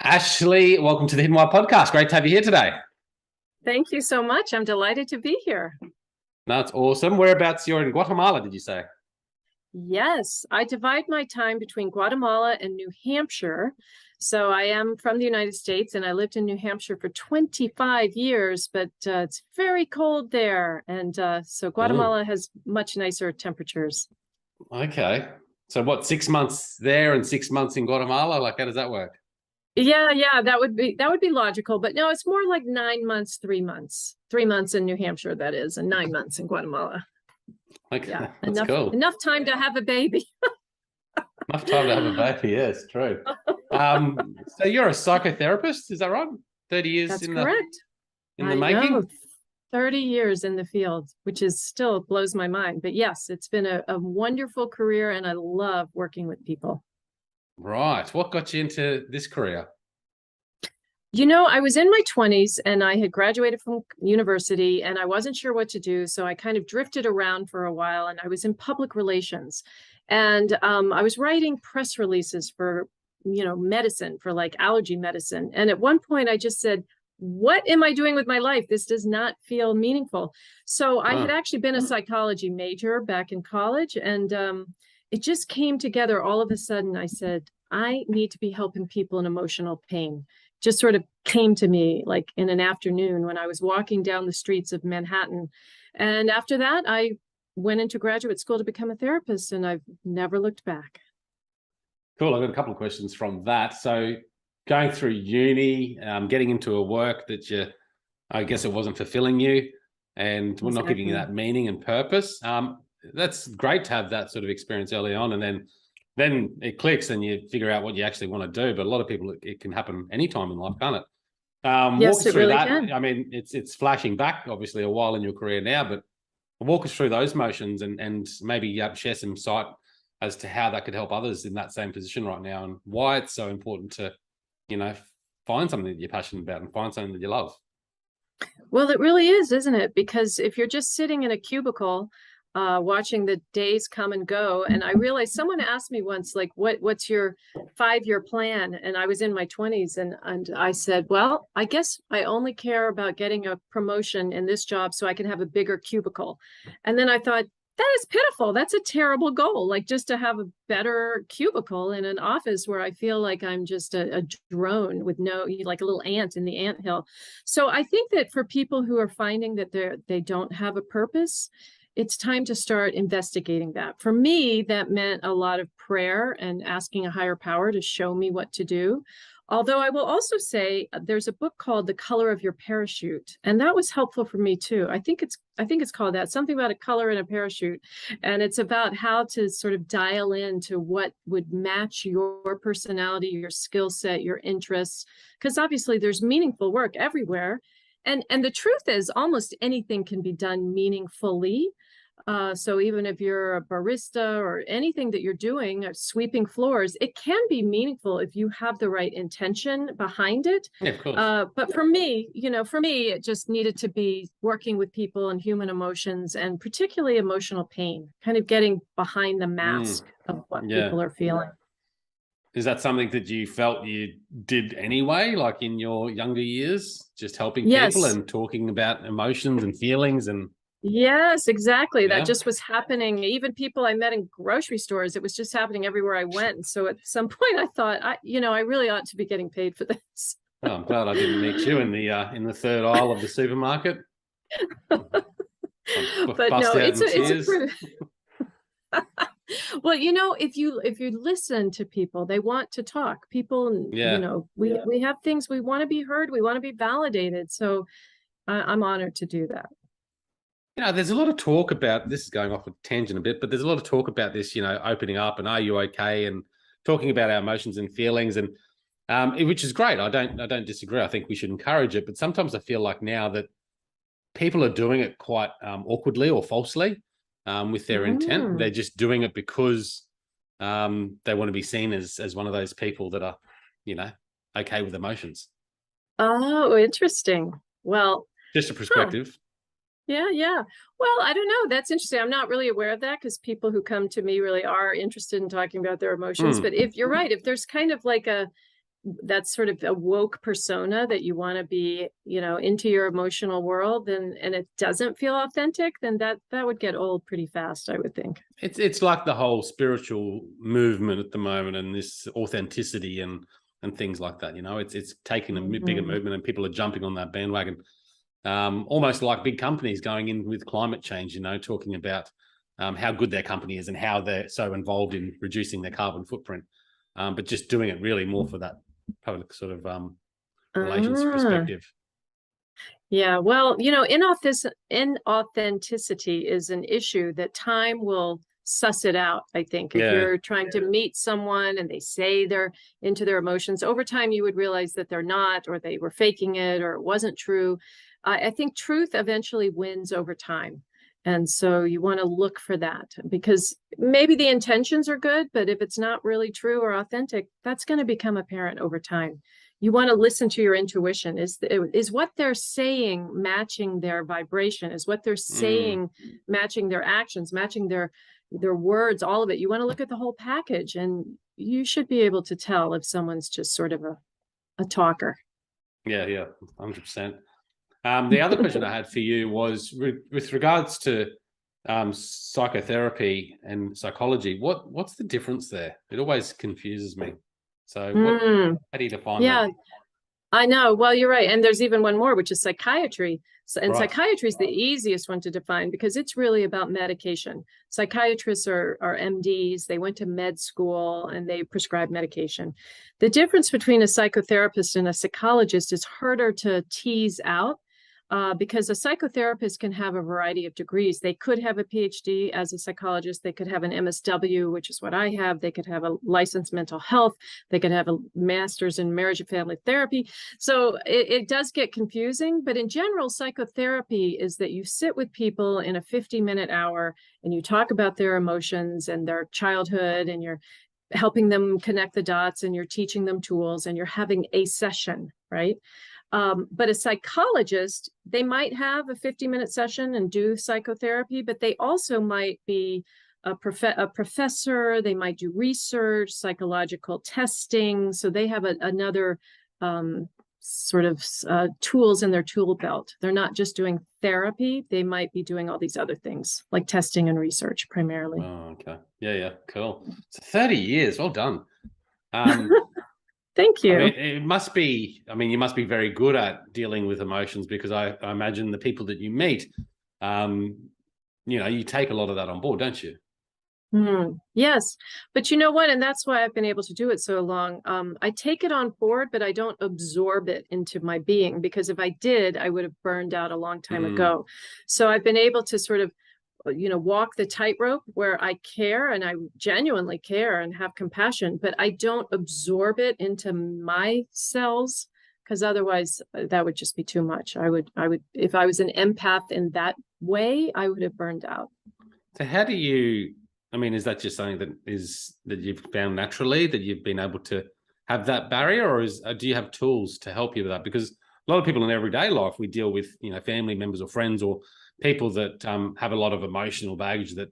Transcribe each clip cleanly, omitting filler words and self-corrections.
Ashley, welcome to the Hidden Why podcast. Great to have you here today. Thank you so much. I'm delighted to be here. No, it's awesome. Whereabouts? You're in Guatemala, did you say? Yes, I divide my time between Guatemala and New Hampshire. So I am from the United States and I lived in New Hampshire for 25 years, but it's very cold there. And so Guatemala has much nicer temperatures. Okay. So what, 6 months there and 6 months in Guatemala? Like, how does that work? Yeah, that would be logical. But no, it's more like 9 months, 3 months. 3 months in New Hampshire, that is, and 9 months in Guatemala. Okay, Yeah, that's cool. Enough time to have a baby. Enough time to have a baby, yes, true. So you're a psychotherapist, is that right? 30 years That's in correct. the making? Know, 30 years in the field, which is still blows my mind. But yes, it's been a wonderful career and I love working with people. Right. What got you into this career? You know, I was in my 20s and I had graduated from university and I wasn't sure what to do. So I kind of drifted around for a while and I was in public relations. And I was writing press releases for, medicine, for like allergy medicine. And at one point I just said, what am I doing with my life? This does not feel meaningful. So I had actually been a psychology major back in college and it just came together all of a sudden. I said, I need to be helping people in emotional pain. Just sort of came to me like in an afternoon when I was walking down the streets of Manhattan. And after that, I went into graduate school to become a therapist and I've never looked back. Cool. I've got a couple of questions from that. So going through uni, getting into a work that I guess it wasn't fulfilling you and we're not giving you that meaning and purpose. That's great to have that sort of experience early on. And then it clicks and you figure out what you actually want to do. But a lot of people, it can happen anytime in life, can't it? Yes, walk us it through really that. can. I mean, it's flashing back, obviously, a while in your career now, but walk us through those motions and maybe share some insight as to how that could help others in that same position right now and why it's so important to, find something that you're passionate about and find something that you love. Well, it really is, isn't it? Because if you're just sitting in a cubicle, watching the days come and go, and I realized someone asked me once, like, what's your 5-year plan? And I was in my 20s, and I said, well, I guess I only care about getting a promotion in this job so I can have a bigger cubicle. And then I thought, that is pitiful. That's a terrible goal. Like just to have a better cubicle in an office where I feel like I'm just a drone with like a little ant in the anthill. So I think that for people who are finding that they don't have a purpose, it's time to start investigating that. For me, that meant a lot of prayer and asking a higher power to show me what to do. Although I will also say there's a book called The Color of Your Parachute, and that was helpful for me too. I think it's called that, something about a color in a parachute. And it's about how to sort of dial in to what would match your personality, your skill set, your interests, because obviously there's meaningful work everywhere. And the truth is almost anything can be done meaningfully. So even if you're a barista or anything that you're doing, sweeping floors, it can be meaningful if you have the right intention behind it. Yeah, of course. But for me, it just needed to be working with people and human emotions and particularly emotional pain, kind of getting behind the mask of what people are feeling. Is that something that you felt you did anyway, like in your younger years, just helping people and talking about emotions and feelings and... Yes, exactly. Yeah. That just was happening. Even people I met in grocery stores, it was just happening everywhere I went. So at some point I thought, I really ought to be getting paid for this. Oh, I'm glad I didn't meet you in the third aisle of the supermarket. But no, it's well, if you listen to people, they want to talk. People, we have things, we want to be heard, we want to be validated. So I'm honored to do that. There's a lot of talk about, this is going off a tangent a bit, but there's a lot of talk about this, opening up and are you okay, and talking about our emotions and feelings, and which is great. I don't disagree. I think we should encourage it, but sometimes I feel like now that people are doing it quite awkwardly or falsely with their intent. They're just doing it because they want to be seen as one of those people that are, okay with emotions. Oh, interesting. Well, just a perspective. Yeah. Well, I don't know. That's interesting. I'm not really aware of that because people who come to me really are interested in talking about their emotions. But if you're right, if there's kind of like that's sort of a woke persona that you want to be, you know, into your emotional world, and it doesn't feel authentic, then that would get old pretty fast, I would think. It's like the whole spiritual movement at the moment, and this authenticity and things like that. You know, it's taking a bigger movement, and people are jumping on that bandwagon. Almost like big companies going in with climate change. You know, talking about how good their company is and how they're so involved in reducing their carbon footprint, but just doing it really more for that public sort of relations perspective. Yeah, well, you know, inauthenticity is an issue that time will suss it out, I think. If you're trying to meet someone and they say they're into their emotions, over time you would realize that they're not, or they were faking it, or it wasn't true. I think truth eventually wins over time. And so you want to look for that, because maybe the intentions are good, but if it's not really true or authentic, that's going to become apparent over time. You want to listen to your intuition. Is what they're saying matching their vibration? Is what they're saying matching their actions, matching their words, all of it? You want to look at the whole package, and you should be able to tell if someone's just sort of a talker. Yeah, 100%. The other question I had for you was with regards to psychotherapy and psychology. What's the difference there? It always confuses me. So how do you define that? I know. Well, you're right. And there's even one more, which is psychiatry. And Right. psychiatry is the easiest one to define because it's really about medication. Psychiatrists are MDs. They went to med school and they prescribe medication. The difference between a psychotherapist and a psychologist is harder to tease out. Because a psychotherapist can have a variety of degrees. They could have a PhD as a psychologist. They could have an MSW, which is what I have. They could have a licensed mental health. They could have a master's in marriage and family therapy. So it does get confusing. But in general, psychotherapy is that you sit with people in a 50-minute hour and you talk about their emotions and their childhood, and you're helping them connect the dots, and you're teaching them tools, and you're having a session, right? But a psychologist, they might have a 50-minute session and do psychotherapy, but they also might be a professor. They might do research, psychological testing. So they have another sort of tools in their tool belt. They're not just doing therapy. They might be doing all these other things like testing and research primarily. Oh, okay. Yeah, cool. So 30 years. Well done. Thank you. I mean, it must be, you must be very good at dealing with emotions, because I imagine the people that you meet, you take a lot of that on board, don't you? Yes. But you know what? And that's why I've been able to do it so long. I take it on board, but I don't absorb it into my being, because if I did, I would have burned out a long time ago. So I've been able to sort of walk the tightrope where I care, and I genuinely care and have compassion, but I don't absorb it into my cells, because otherwise that would just be too much. I would, if I was an empath in that way, I would have burned out. So how do you, is that just something that you've found naturally, that you've been able to have that barrier, or do you have tools to help you with that? Because a lot of people in everyday life, we deal with, family members or friends or people that have a lot of emotional baggage that,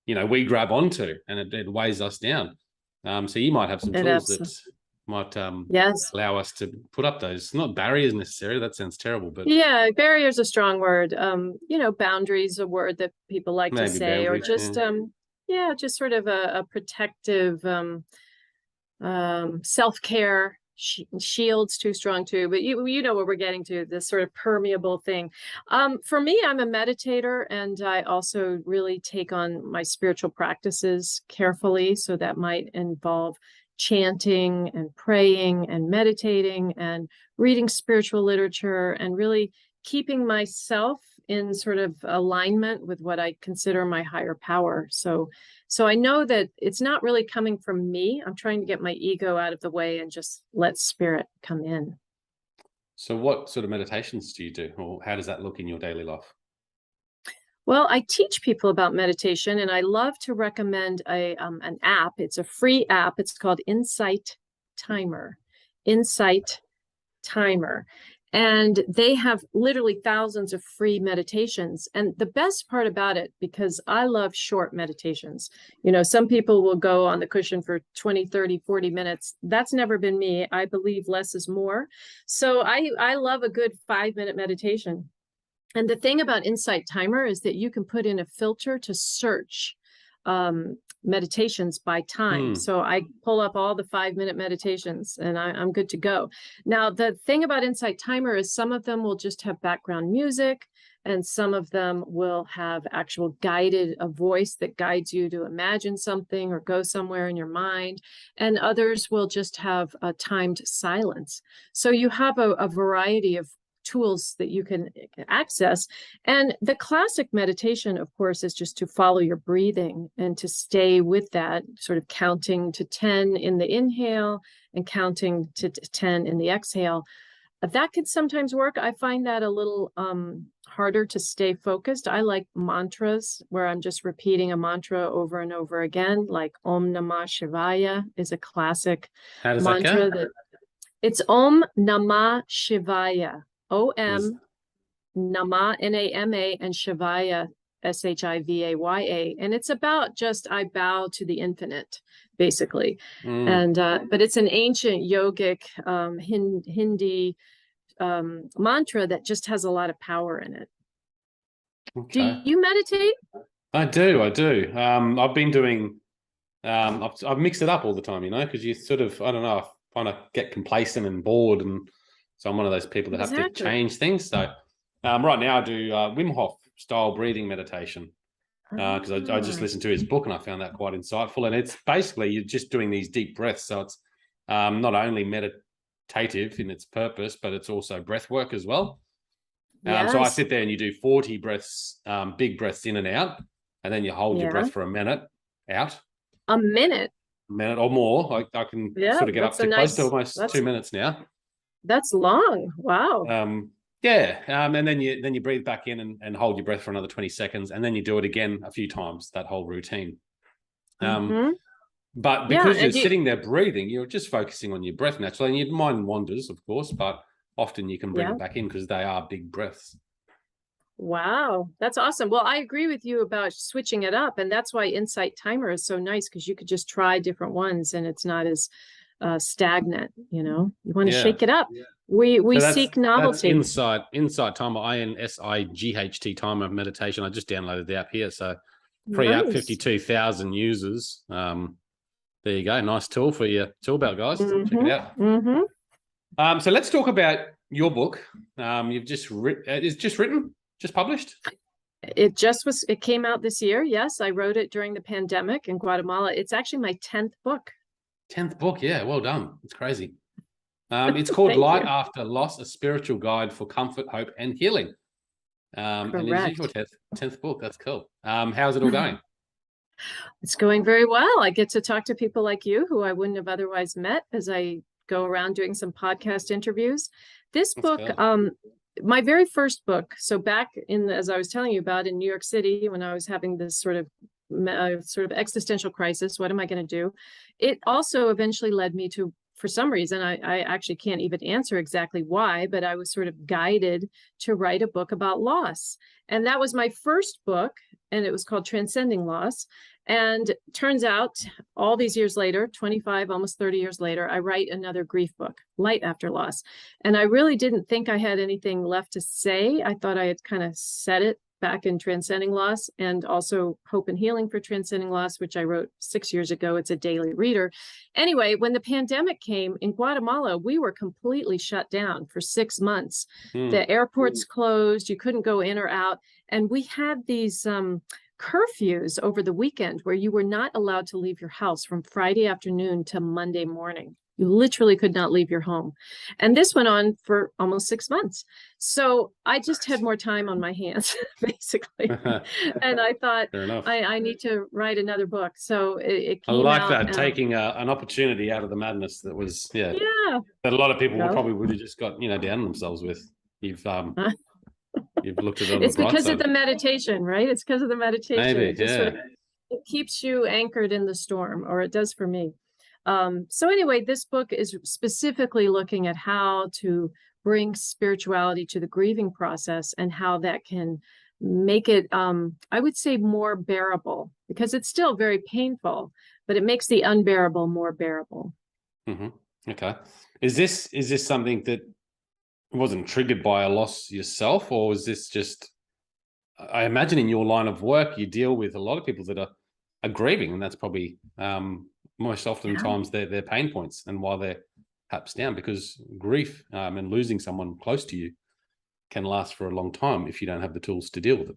we grab onto, and it weighs us down. So you might have some tools that might allow us to put up those, not barriers necessarily. That sounds terrible, but yeah, barrier is a strong word. Boundaries, a word that people like to say, or just just sort of a protective self-care. Shield's too strong too, but you know what we're getting to, this sort of permeable thing. For me, I'm a meditator, and I also really take on my spiritual practices carefully. So that might involve chanting and praying and meditating and reading spiritual literature, and really keeping myself in sort of alignment with what I consider my higher power. So I know that it's not really coming from me. I'm trying to get my ego out of the way and just let spirit come in. So what sort of meditations do you do, or how does that look in your daily life? Well, I teach people about meditation, and I love to recommend an app. It's a free app. It's called Insight Timer. Insight Timer. And they have literally thousands of free meditations. And the best part about it, because I love short meditations, some people will go on the cushion for 20, 30, 40 minutes. That's never been me. I believe less is more. So I love a good 5-minute meditation. And the thing about Insight Timer is that you can put in a filter to search meditations by time. So I pull up all the 5-minute meditations and I'm good to go. Now, the thing about Insight Timer is some of them will just have background music, and some of them will have actual a voice that guides you to imagine something or go somewhere in your mind. And others will just have a timed silence. So you have a variety of tools that you can access. And the classic meditation, of course, is just to follow your breathing and to stay with that, sort of counting to 10 in the inhale and counting to 10 in the exhale. That could sometimes work. I find that a little harder to stay focused. I like mantras where I'm just repeating a mantra over and over again, like Om Namah Shivaya is a classic mantra. It's Om Namah Shivaya. O-M, Nama, N-A-M-A, and Shivaya, S-H-I-V-A-Y-A. And it's about just, I bow to the infinite, basically. And but it's an ancient yogic Hindi mantra that just has a lot of power in it. Okay. Do you meditate? I do. I've been doing, I've mixed it up all the time, because you sort of, I don't know, I kind of get complacent and bored, and so I'm one of those people that have to change things. So right now I do Wim Hof style breathing meditation because I just listened to his book and I found that quite insightful. And it's basically you're just doing these deep breaths. So it's not only meditative in its purpose, but it's also breath work as well. So I sit there and you do 40 breaths, big breaths in and out, and then you hold your breath for a minute out. A minute or more. I can sort of get up to close to almost 2 minutes now. That's long. Wow. And then you breathe back in and hold your breath for another 20 seconds, and then you do it again a few times, that whole routine. But because you're sitting there breathing, you're just focusing on your breath naturally, and your mind wanders, of course, but often you can bring it back in because they are big breaths. Wow, that's awesome. Well, I agree with you about switching it up, and that's why Insight Timer is so nice, because you could just try different ones and it's not as stagnant. You want to shake it up. We seek novelty. That's Insight Timer, INSIGHT Timer meditation. I just downloaded the app here, so free app, 52,000 users. There you go, nice tool for your tool belt, guys. Check it out. So let's talk about your book. You've just published. It came out this year. Yes, I wrote it during the pandemic in Guatemala. It's actually my 10th book. 10th book, yeah, well done. It's crazy. It's called Light After Loss, a spiritual guide for comfort, hope, and healing. And it's your 10th book. That's cool. How's it all going? It's going very well. I get to talk to people like you who I wouldn't have otherwise met as I go around doing some podcast interviews. This book, my very first book, so back as I was telling you about in New York City, when I was having this sort of existential crisis, what am I going to do? It also eventually led me to, for some reason, I actually can't even answer exactly why, but I was sort of guided to write a book about loss. And that was my first book, and it was called Transcending Loss. And turns out all these years later, 25, almost 30 years later, I write another grief book, Light After Loss. And I really didn't think I had anything left to say. I thought I had kind of said it back in Transcending Loss, and also Hope and Healing for Transcending Loss, which I wrote 6 years ago. It's a daily reader. Anyway, when the pandemic came in Guatemala, we were completely shut down for 6 months. The airports closed. You couldn't go in or out. And we had these curfews over the weekend where you were not allowed to leave your house from Friday afternoon to Monday morning. You literally could not leave your home. And this went on for almost 6 months. So I just had more time on my hands, basically. And I thought, I need to write another book. So it came out. I like that, taking an opportunity out of the madness that was, that a lot of people would have just got, down themselves with. You've looked at it on the bright side. It's because of the meditation, right? It's because of the meditation. Maybe, it keeps you anchored in the storm, or it does for me. So anyway, this book is specifically looking at how to bring spirituality to the grieving process and how that can make it, I would say, more bearable, because it's still very painful, but it makes the unbearable more bearable. Mm-hmm. Okay. Is this something that wasn't triggered by a loss yourself, or is this just, I imagine in your line of work, you deal with a lot of people that are grieving, and that's probably most oftentimes their pain points and why they're perhaps down, because grief and losing someone close to you can last for a long time if you don't have the tools to deal with it.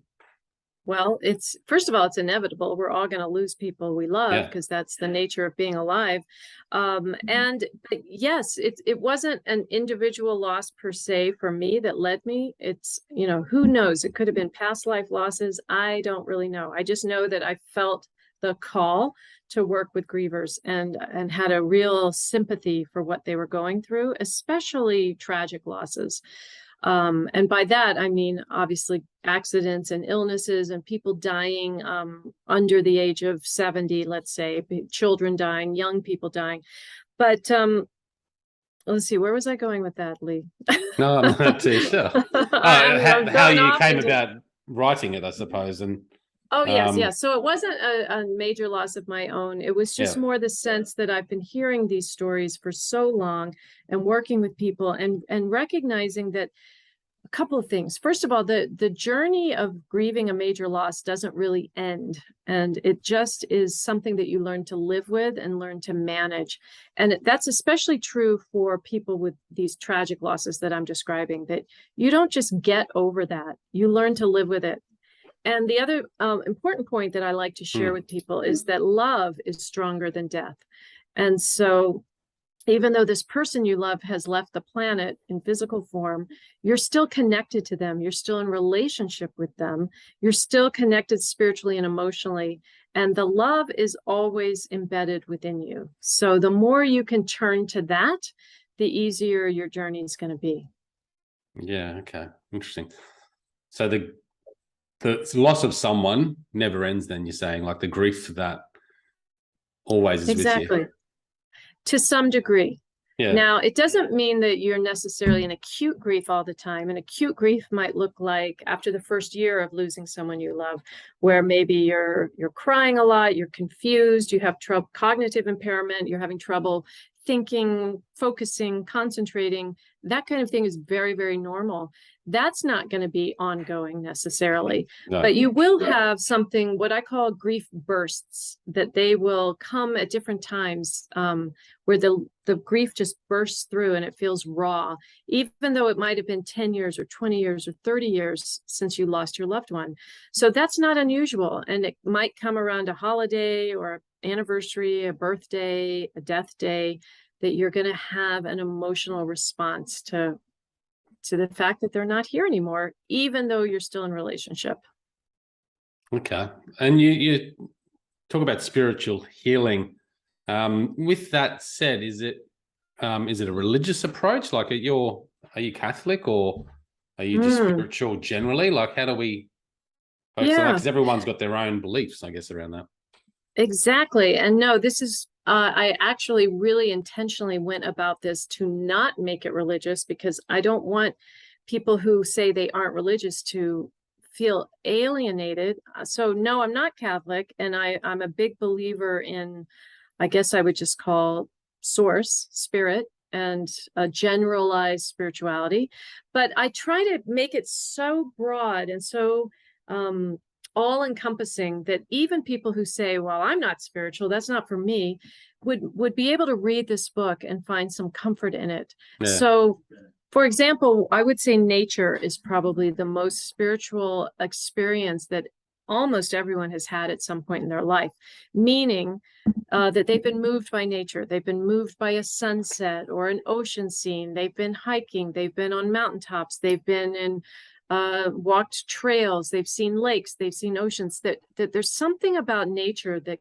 Well, first of all, it's inevitable. We're all going to lose people we love, because that's the nature of being alive. But yes, it wasn't an individual loss per se for me that led me. It's, who knows? It could have been past life losses. I don't really know. I just know that I felt the call to work with grievers and had a real sympathy for what they were going through, especially tragic losses. And by that, I mean, obviously, accidents and illnesses and people dying under the age of 70, let's say, children dying, young people dying. But let's see, where was I going with that, Lee? No, I'm not too sure. How you came about writing it, I suppose. And oh, yes. So it wasn't a major loss of my own. It was just more the sense that I've been hearing these stories for so long and working with people and recognizing that a couple of things. First of all, the journey of grieving a major loss doesn't really end. And it just is something that you learn to live with and learn to manage. And that's especially true for people with these tragic losses that I'm describing, that you don't just get over that. You learn to live with it. And the other important point that I like to share with people is that love is stronger than death. And so even though this person you love has left the planet in physical form, you're still connected to them. You're still in relationship with them. You're still connected spiritually and emotionally. And the love is always embedded within you. So the more you can turn to that, the easier your journey is going to be. Yeah. Okay. Interesting. So the loss of someone never ends, then, you're saying, like the grief for that always is with you. To some degree. Yeah. Now, it doesn't mean that you're necessarily in acute grief all the time. And acute grief might look like after the first year of losing someone you love, where maybe you're crying a lot, you're confused, you have trouble, cognitive impairment, you're having trouble thinking, focusing, concentrating. That kind of thing is very, very normal. That's not going to be ongoing necessarily, but you will have something, what I call grief bursts, that they will come at different times, where the grief just bursts through and it feels raw, even though it might have been 10 years or 20 years or 30 years since you lost your loved one. So that's not unusual. And it might come around a holiday or an anniversary, a birthday, a death day, that you're going to have an emotional response to the fact that they're not here anymore, even though you're still in relationship. Okay. And you talk about spiritual healing. With that said, is it a religious approach? Like, are you Catholic, or are you just spiritual generally? Like, how do we focus on that? Because everyone's got their own beliefs, I guess, around that. Exactly. And no, this is, I actually really intentionally went about this to not make it religious, because I don't want people who say they aren't religious to feel alienated. So no, I'm not Catholic, and I'm a big believer in, I guess I would just call source, spirit, and a generalized spirituality. But I try to make it so broad and so all-encompassing that even people who say, well, I'm not spiritual, that's not for me, would be able to read this book and find some comfort in it. Yeah. So, for example, I would say nature is probably the most spiritual experience that almost everyone has had at some point in their life, meaning that they've been moved by nature. They've been moved by a sunset or an ocean scene. They've been hiking. They've been on mountaintops. They've been in walked trails. They've seen lakes. They've seen oceans. That there's something about nature that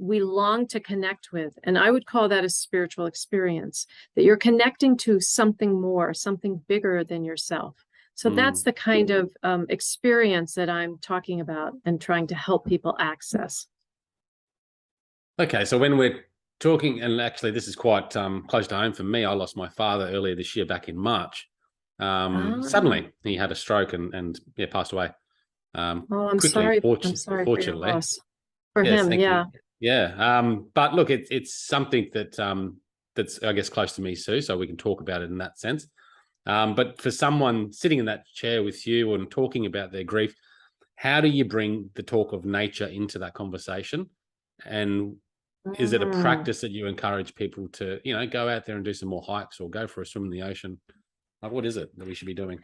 we long to connect with. And I would call that a spiritual experience, that you're connecting to something more, something bigger than yourself. So that's the kind of experience that I'm talking about and trying to help people access. Okay, so when we're talking, and actually this is quite close to home for me. I lost my father earlier this year, back in March. Suddenly he had a stroke and passed away. Oh, I'm Quickly, sorry. I'm sorry for your fortunately. loss. For Yes, him, thank yeah. you. Yeah. But look, it's something that that's, I guess, close to me, Sue, so we can talk about it in that sense. But for someone sitting in that chair with you and talking about their grief, how do you bring the talk of nature into that conversation? And is it a practice that you encourage people to, go out there and do some more hikes or go for a swim in the ocean? Like, what is it that we should be doing?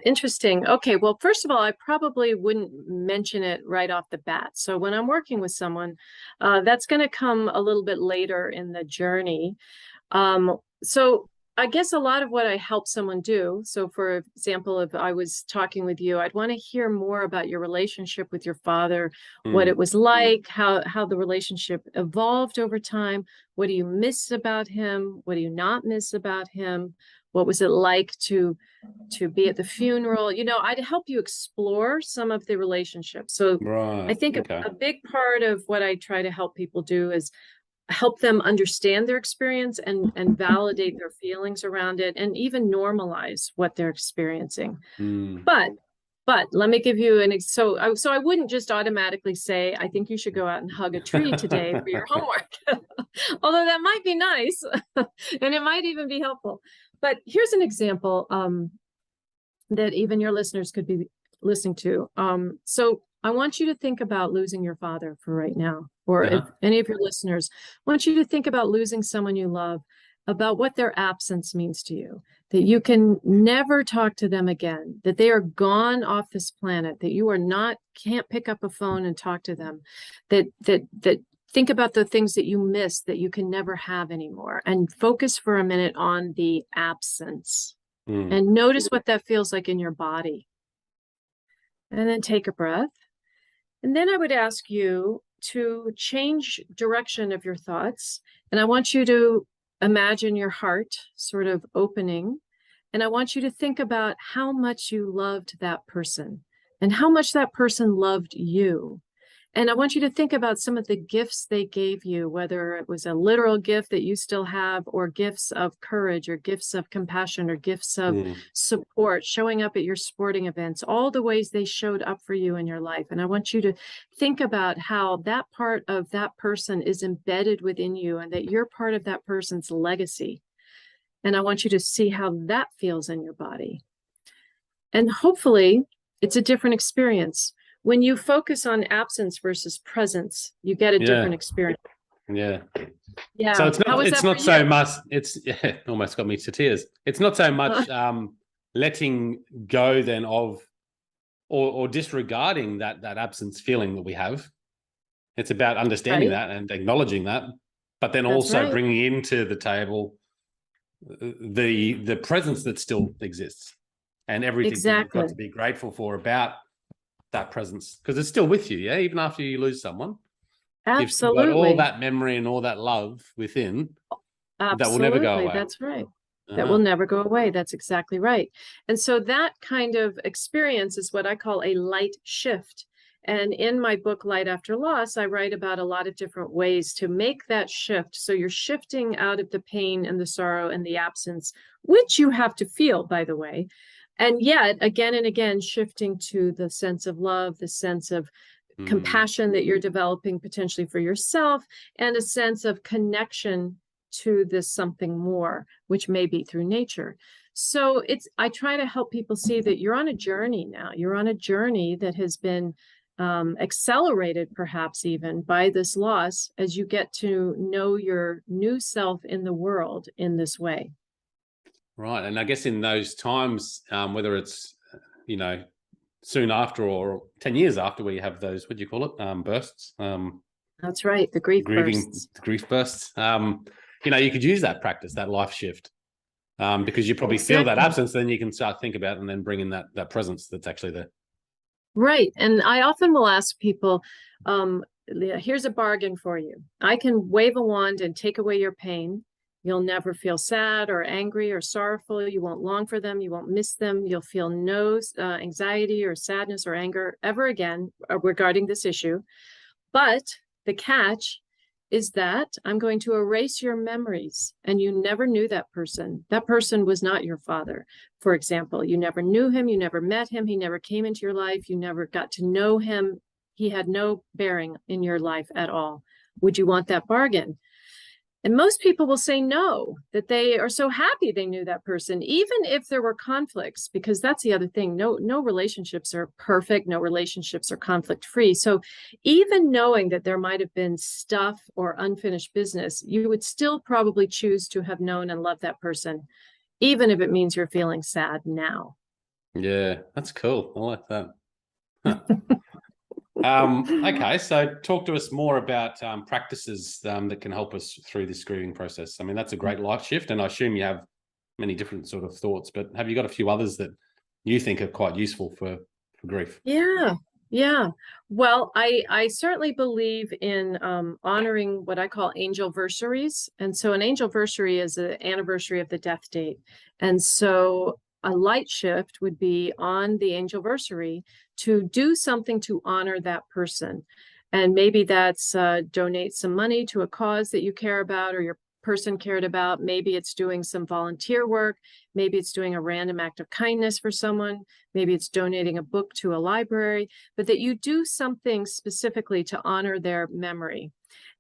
Interesting. Okay, well, first of all, I probably wouldn't mention it right off the bat. So when I'm working with someone, that's going to come a little bit later in the journey. So I guess a lot of what I help someone do, so for example, if I was talking with you, I'd want to hear more about your relationship with your father, what it was like, how the relationship evolved over time. What do you miss about him? What do you not miss about him? What was it like to be at the funeral? I'd help you explore some of the relationships. So Right. I think Okay. a big part of what I try to help people do is help them understand their experience and validate their feelings around it, and even normalize what they're experiencing. But let me give you so I wouldn't just automatically say, I think you should go out and hug a tree today for your homework. Although that might be nice and it might even be helpful. But here's an example that even your listeners could be listening to. So I want you to think about losing your father for right now, or if any of your listeners, I want you to think about losing someone you love, about what their absence means to you, that you can never talk to them again, that they are gone off this planet, that you can't pick up a phone and talk to them, that think about the things that you miss that you can never have anymore, and focus for a minute on the absence. And notice what that feels like in your body. And then take a breath. And then I would ask you to change direction of your thoughts. And I want you to imagine your heart sort of opening. And I want you to think about how much you loved that person and how much that person loved you. And I want you to think about some of the gifts they gave you, whether it was a literal gift that you still have, or gifts of courage, or gifts of compassion, or gifts of support, showing up at your sporting events, all the ways they showed up for you in your life. And I want you to think about how that part of that person is embedded within you, and that you're part of that person's legacy. And I want you to see how that feels in your body. And hopefully it's a different experience. When you focus on absence versus presence, you get a different experience. Yeah. So it's not so much, almost got me to tears. It's not so much letting go then of or disregarding that absence feeling that we have. It's about understanding that and acknowledging that, but then also bringing into the table the presence that still exists, and everything that you've got to be grateful for about that presence, because it's still with you, even after you lose someone. You've still got all that memory and all that love within that will never go away. That's right. That will never go away. That's exactly right. And so that kind of experience is what I call a light shift. And in my book, Light After Loss, I write about a lot of different ways to make that shift. So you're shifting out of the pain and the sorrow and the absence, which you have to feel, by the way. And yet, again and again, shifting to the sense of love, the sense of compassion that you're developing potentially for yourself, and a sense of connection to this something more, which may be through nature. So I try to help people see that you're on a journey now. You're on a journey that has been accelerated, perhaps even, by this loss, as you get to know your new self in the world in this way. Right. And I guess in those times, whether it's, soon after or 10 years after, where you have those, what do you call it? Bursts. That's right. The grief bursts. Grief bursts. You could use that practice, that life shift, because you probably feel that absence, then you can start think about and then bring in that presence that's actually there. Right. And I often will ask people, here's a bargain for you. I can wave a wand and take away your pain. You'll never feel sad or angry or sorrowful. You won't long for them. You won't miss them. You'll feel no anxiety or sadness or anger ever again regarding this issue. But the catch is that I'm going to erase your memories, and you never knew that person. That person was not your father. For example, you never knew him, you never met him, he never came into your life, you never got to know him. He had no bearing in your life at all. Would you want that bargain? And most people will say no, that they are so happy they knew that person, even if there were conflicts, because that's the other thing. No relationships are perfect. No relationships are conflict free. So even knowing that there might have been stuff or unfinished business, you would still probably choose to have known and loved that person, even if it means you're feeling sad now. Yeah, that's cool. I like that. Huh. Okay, so talk to us more about practices that can help us through this grieving process. I mean, that's a great life shift, and I assume you have many different sort of thoughts, but have you got a few others that you think are quite useful for grief? Yeah. Well, I certainly believe in honoring what I call angelversaries. And so an angelversary is an anniversary of the death date. And so a light shift would be on the angelversary to do something to honor that person. And maybe that's donate some money to a cause that you care about or your person cared about. Maybe it's doing some volunteer work. Maybe it's doing a random act of kindness for someone. Maybe it's donating a book to a library, but that you do something specifically to honor their memory.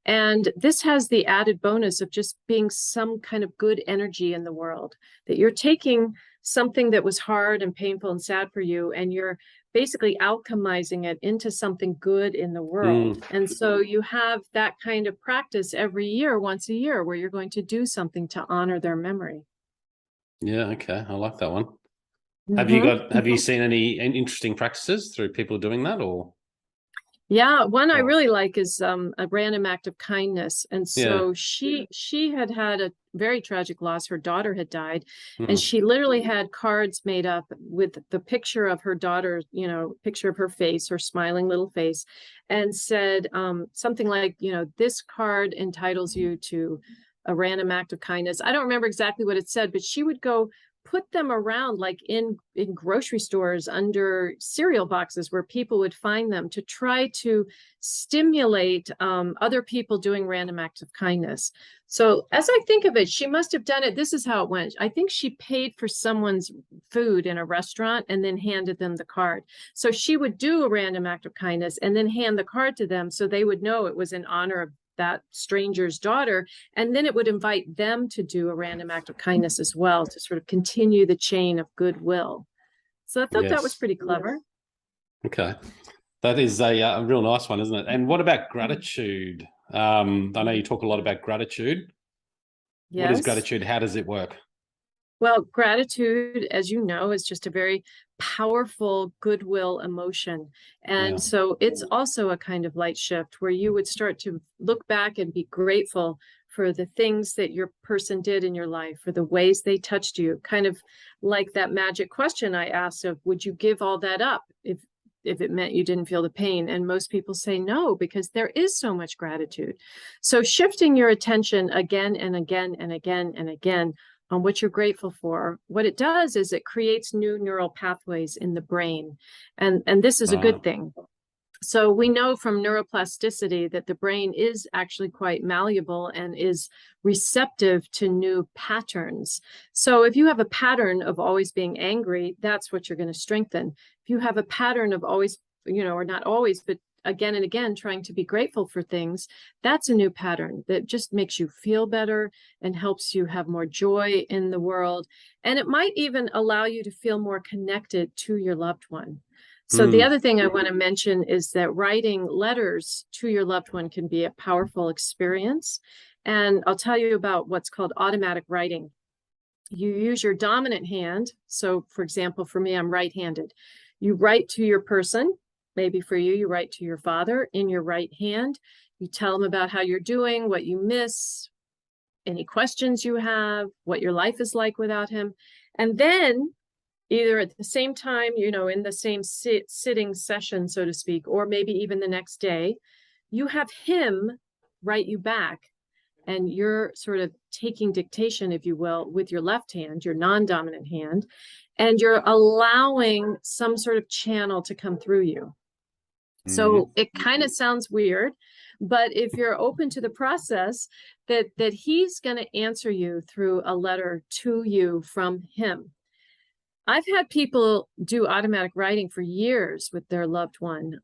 And this has the added bonus of just being some kind of good energy in the world, that you're taking something that was hard and painful and sad for you, and you're basically alchemizing it into something good in the world. And so you have that kind of practice every year, once a year, where you're going to do something to honor their memory. Yeah, okay. I like that one. Have you seen any interesting practices through people doing that, or? Yeah, one I really like is a random act of kindness. And so she had a very tragic loss. Her daughter had died, and she literally had cards made up with the picture of her daughter, picture of her face, her smiling little face, and said something like, this card entitles you to a random act of kindness. I don't remember exactly what it said, but she would go put them around like in grocery stores under cereal boxes where people would find them, to try to stimulate other people doing random acts of kindness. So as I think of it, she must have done it. This is how it went. I think she paid for someone's food in a restaurant and then handed them the card. So she would do a random act of kindness and then hand the card to them so they would know it was in honor of that stranger's daughter, and then it would invite them to do a random act of kindness as well, to sort of continue the chain of goodwill. So I thought that was pretty clever. Okay, that is a real nice one, isn't it? And what about gratitude? I know you talk a lot about gratitude. Yes. What is gratitude? How does it work? Well, gratitude, as you know, is just a very powerful goodwill emotion. And so it's also a kind of light shift where you would start to look back and be grateful for the things that your person did in your life, for the ways they touched you, kind of like that magic question I asked of, would you give all that up if it meant you didn't feel the pain? And most people say no, because there is so much gratitude. So shifting your attention again and again and again and again on what you're grateful for, what it does is it creates new neural pathways in the brain. And this is a good thing. So we know from neuroplasticity that the brain is actually quite malleable and is receptive to new patterns. So if you have a pattern of always being angry, that's what you're going to strengthen. If you have a pattern of always, or not always, but again and again trying to be grateful for things, that's a new pattern that just makes you feel better and helps you have more joy in the world. And it might even allow you to feel more connected to your loved one. So the other thing I want to mention is that writing letters to your loved one can be a powerful experience. And I'll tell you about what's called automatic writing. You use your dominant hand. So for example, for me, I'm right-handed. You write to your person. Maybe for you, you write to your father in your right hand. You tell them about how you're doing, what you miss, any questions you have, what your life is like without him. And then either at the same time, in the same sitting session, so to speak, or maybe even the next day, you have him write you back. And you're sort of taking dictation, if you will, with your left hand, your non-dominant hand, and you're allowing some sort of channel to come through you. So it kind of sounds weird, but if you're open to the process, that he's going to answer you through a letter to you from him. I've had people do automatic writing for years with their loved one,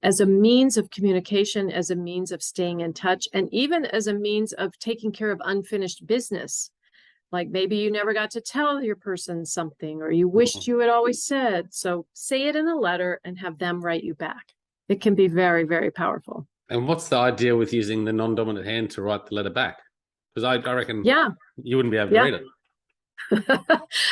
as a means of communication, as a means of staying in touch, and even as a means of taking care of unfinished business. Like maybe you never got to tell your person something, or you wished you had always said. So say it in a letter and have them write you back. It can be very, very powerful. And what's the idea with using the non-dominant hand to write the letter back? Because I reckon you wouldn't be able to read it.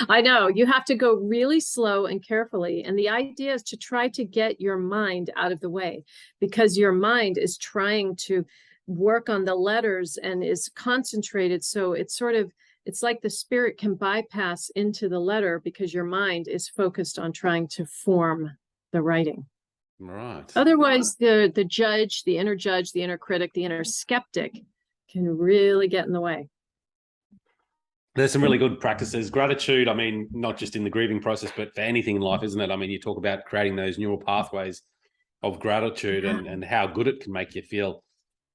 I know. You have to go really slow and carefully. And the idea is to try to get your mind out of the way, because your mind is trying to work on the letters and is concentrated. So it's like the spirit can bypass into the letter because your mind is focused on trying to form the writing. Right. Otherwise, the judge, the inner critic, the inner skeptic can really get in the way. There's some really good practices. Gratitude, I mean, not just in the grieving process, but for anything in life, isn't it? I mean, you talk about creating those neural pathways of gratitude and how good it can make you feel.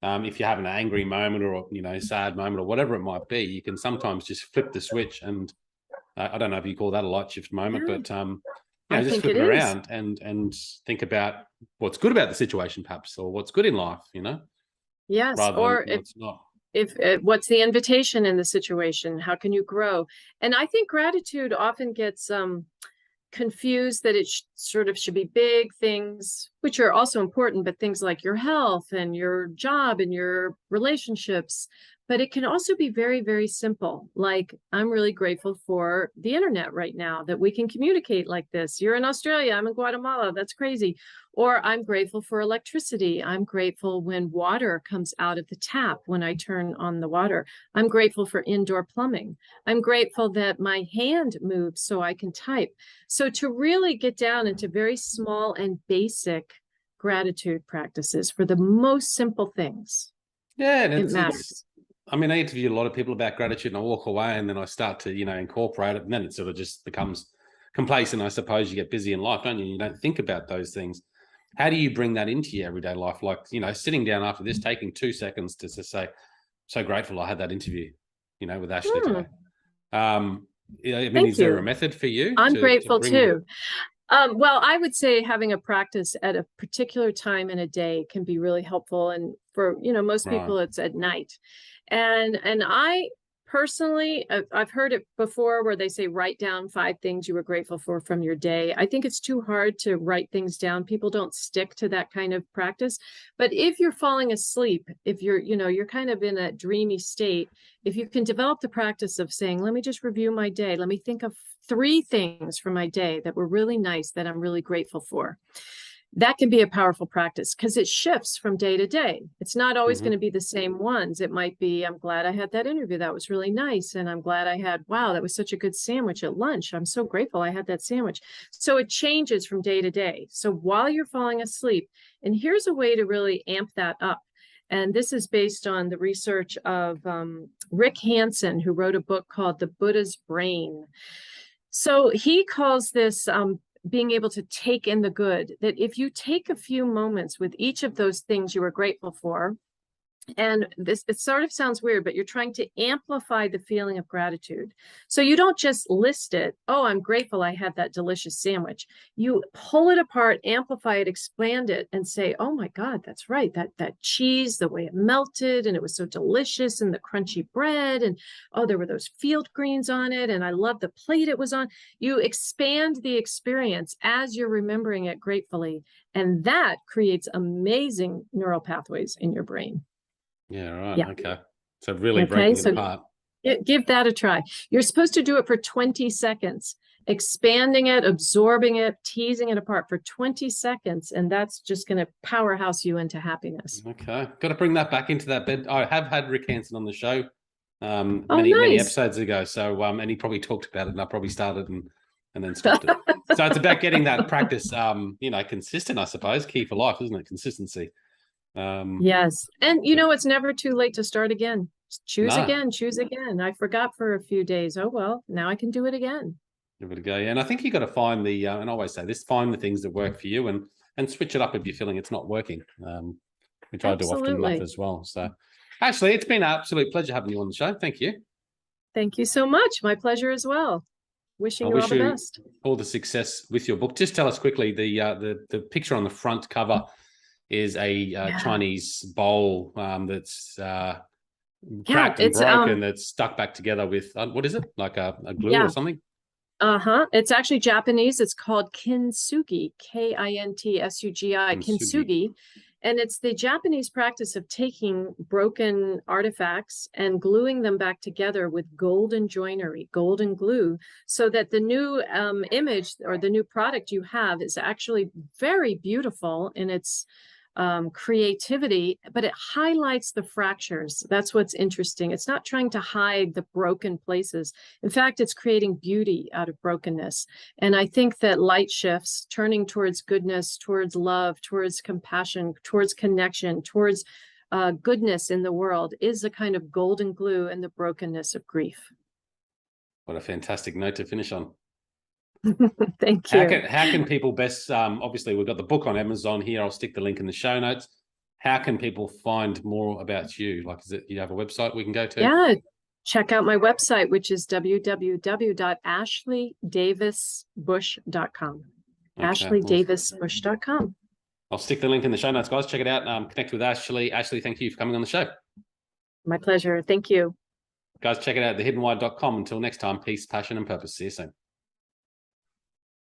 If you have an angry moment or, sad moment or whatever it might be, you can sometimes just flip the switch. And I don't know if you call that a light shift moment, but just flip it around and think about what's good about the situation, perhaps, or what's good in life, Yes, or what's not. If what's the invitation in the situation? How can you grow? And I think gratitude often gets confused that it should be big things, which are also important, but things like your health and your job and your relationships. But it can also be very, very simple. Like, I'm really grateful for the internet right now, that we can communicate like this. You're in Australia, I'm in Guatemala. That's crazy. Or I'm grateful for electricity. I'm grateful when water comes out of the tap when I turn on the water. I'm grateful for indoor plumbing. I'm grateful that my hand moves so I can type. So to really get down into very small and basic gratitude practices for the most simple things. Yeah, and it matters. I mean, I interview a lot of people about gratitude and I walk away and then I start to, incorporate it, and then it sort of just becomes complacent. I suppose you get busy in life, don't you? You don't think about those things. How do you bring that into your everyday life? Like, sitting down after this, taking 2 seconds to say, so grateful I had that interview, with Ashley today. Is there a method for you? I'm grateful too. Well, I would say having a practice at a particular time in a day can be really helpful. And for, most people, it's at night. And I personally, I've heard it before where they say, write down 5 things you were grateful for from your day. I think it's too hard to write things down. People don't stick to that kind of practice. But if you're falling asleep, if you're kind of in that dreamy state, if you can develop the practice of saying, let me just review my day. Let me think of 3 things from my day that were really nice that I'm really grateful for. That can be a powerful practice because it shifts from day to day. It's not always going to be the same ones. It might be, I'm glad I had that interview. That was really nice. And I'm glad wow, that was such a good sandwich at lunch. I'm so grateful I had that sandwich. So it changes from day to day. So while you're falling asleep, and here's a way to really amp that up. And this is based on the research of Rick Hanson, who wrote a book called The Buddha's Brain. So he calls this being able to take in the good, that if you take a few moments with each of those things you were grateful for, and it sort of sounds weird, but you're trying to amplify the feeling of gratitude. So you don't just list it, oh, I'm grateful I had that delicious sandwich. You pull it apart, amplify it, expand it, and say, oh my God, that's right. That cheese, the way it melted, and it was so delicious, and the crunchy bread, and oh, there were those field greens on it, and I love the plate it was on. You expand the experience as you're remembering it gratefully, and that creates amazing neural pathways in your brain. Yeah, right. Yeah. Okay. So really breaking it apart. Give that a try. You're supposed to do it for 20 seconds, expanding it, absorbing it, teasing it apart for 20 seconds. And that's just going to powerhouse you into happiness. Okay. Got to bring that back into that bed. I have had Rick Hanson on the show many episodes ago. So, and he probably talked about it and I probably started and then stopped it. So it's about getting that practice, consistent, I suppose. Key for life, isn't it? Consistency. Yes. And it's never too late to start again. Choose again. I forgot for a few days. Oh, well, now I can do it again. Give it a go. Yeah. And I think you got to find and I always say this, find the things that work for you and and switch it up if you're feeling it's not working, which I do often Absolutely. enough as well. So, Ashley, it's been an absolute pleasure having you on the show. Thank you. Thank you so much. My pleasure as well. Wishing you all the best. All the success with your book. Just tell us quickly, the picture on the front cover is a Chinese bowl that's cracked and broken, that's stuck back together with, what is it? Like a glue or something? It's actually Japanese. It's called kintsugi, K-I-N-T-S-U-G-I, kintsugi. And it's the Japanese practice of taking broken artifacts and gluing them back together with golden joinery, golden glue, so that the new image or the new product you have is actually very beautiful in its creativity, but it highlights the fractures. That's what's interesting. It's not trying to hide the broken places. In fact, it's creating beauty out of brokenness. And I think that light shifts, turning towards goodness, towards love, towards compassion, towards connection, towards goodness in the world, is the kind of golden glue in the brokenness of grief. What a fantastic note to finish on. Thank you. How can people best, obviously we've got the book on Amazon here. I'll stick the link in the show notes. How can people find more about you? Like, you have a website we can go to? Yeah, check out my website, which is www.ashleydavisbush.com. ashleydavisbush.com. I'll stick the link in the show notes, guys. Check it out. Connect with Ashley. Ashley, thank you for coming on the show. My pleasure. Thank you. Guys, check it out at thehiddenwire.com. Until next time, peace, passion, and purpose. See you soon.